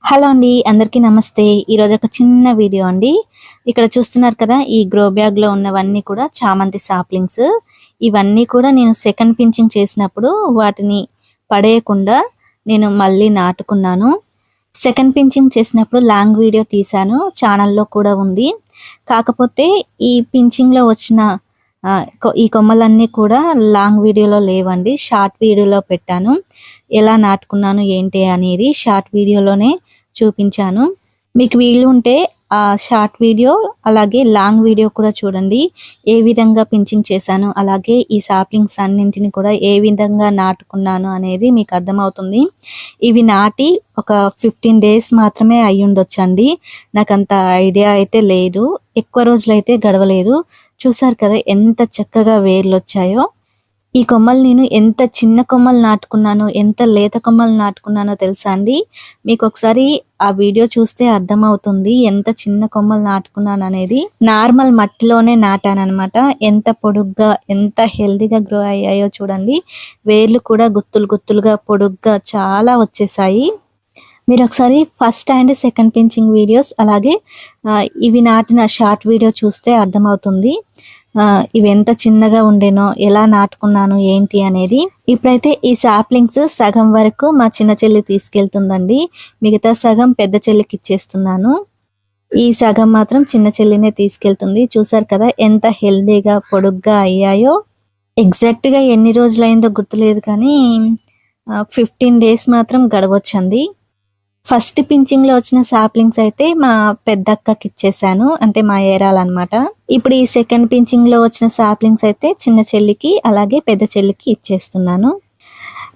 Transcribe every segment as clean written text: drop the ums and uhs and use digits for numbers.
Hello అండి, అందరికీ నమస్తే. ఈరోజు ఒక చిన్న వీడియో అండి. ఇక్కడ చూస్తున్నారు కదా, ఈ గ్రో బ్యాగ్లో ఉన్నవన్నీ కూడా చామంతి సాప్లింగ్స్. ఇవన్నీ కూడా నేను సెకండ్ పించింగ్ చేసినప్పుడు వాటిని పడేయకుండా నేను మళ్ళీ నాటుకున్నాను. సెకండ్ పించింగ్ చేసినప్పుడు లాంగ్ వీడియో తీశాను, ఛానల్లో కూడా ఉంది. కాకపోతే ఈ పించింగ్లో వచ్చిన ఈ కొమ్మలన్నీ కూడా లాంగ్ వీడియోలో లేవండి, షార్ట్ వీడియోలో పెట్టాను. ఎలా నాటుకున్నాను ఏంటి అనేది షార్ట్ వీడియోలోనే చూపించాను. మీకు వీలు ఉంటే ఆ షార్ట్ వీడియో అలాగే లాంగ్ వీడియో కూడా చూడండి. ఏ విధంగా పించింగ్ చేశాను, అలాగే ఈ సాప్లింగ్స్ అన్నింటిని కూడా ఏ విధంగా నాటుకున్నాను అనేది మీకు అర్థమవుతుంది. ఇవి నాటి ఒక 15 days మాత్రమే అయి ఉండొచ్చండి. నాకు అంత ఐడియా అయితే లేదు, ఎక్కువ రోజులైతే గడవలేదు. చూసారు కదా ఎంత చక్కగా వేర్లు వచ్చాయో. ఈ కొమ్మలు నేను ఎంత చిన్న కొమ్మలు నాటుకున్నానో, ఎంత లేత కొమ్మలు నాటుకున్నానో తెలుసా అండి. మీకు ఒకసారి ఆ వీడియో చూస్తే అర్థమవుతుంది ఎంత చిన్న కొమ్మలు నాటుకున్నాను అనేది. నార్మల్ మట్టిలోనే నాటాను అనమాట. ఎంత పొడుగ్గా ఎంత హెల్దీగా గ్రో అయ్యాయో చూడండి. వేర్లు కూడా గుత్తులు గుత్తులుగా పొడుగ్గా చాలా వచ్చేసాయి. మీరు ఒకసారి first and second pinching videos అలాగే ఇవి నాటిన షార్ట్ వీడియో చూస్తే అర్థమవుతుంది ఇవి ఎంత చిన్నగా ఉండేనో, ఎలా నాటుకున్నాను ఏంటి అనేది. ఇప్పుడైతే ఈ సాప్లింగ్స్ సగం వరకు మా చిన్న చెల్లి తీసుకెళ్తుందండి, మిగతా సగం పెద్ద చెల్లికి ఇచ్చేస్తున్నాను. ఈ సగం మాత్రం చిన్న చెల్లినే తీసుకెళ్తుంది. చూసారు కదా ఎంత హెల్దీగా పొడుగ్గా అయ్యాయో. ఎగ్జాక్ట్గా ఎన్ని రోజులైందో గుర్తులేదు, కానీ 15 days మాత్రం గడవచ్చండి. ఫస్ట్ పించింగ్ లో వచ్చిన సాప్లింగ్స్ అయితే మా పెద్దక్కకి ఇచ్చేసాను, అంటే మా ఏరాలన్నమాట. ఇప్పుడు ఈ సెకండ్ పించింగ్ లో వచ్చిన సాప్లింగ్స్ అయితే చిన్న చెల్లికి అలాగే పెద్ద చెల్లికి ఇచ్చేస్తున్నాను.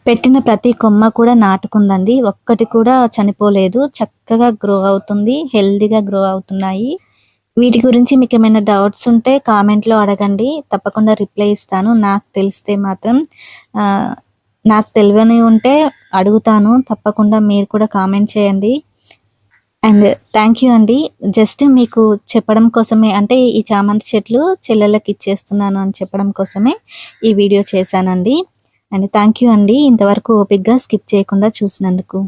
పెట్టిన ప్రతి కొమ్మ కూడా నాటుకుందండి, ఒక్కటి కూడా చనిపోలేదు. చక్కగా గ్రో అవుతుంది, హెల్దీగా గ్రో అవుతున్నాయి. వీటి గురించి మీకు ఏమైనా డౌట్స్ ఉంటే కామెంట్లో అడగండి, తప్పకుండా రిప్లై ఇస్తాను. నాకు తెలిస్తే మాత్రం నాకు తెలియని ఉంటే అడుగుతాను, తప్పకుండా మీరు కూడా కామెంట్ చేయండి. అండ్ థ్యాంక్ యూ అండి. జస్ట్ మీకు చెప్పడం కోసమే, అంటే ఈ చామంతి చెట్లు చెల్లెళ్ళకి ఇచ్చేస్తున్నాను అని చెప్పడం కోసమే ఈ వీడియో చేశానండి. అండ్ థ్యాంక్ యూ అండి, ఇంతవరకు ఓపిక్గా స్కిప్ చేయకుండా చూసినందుకు.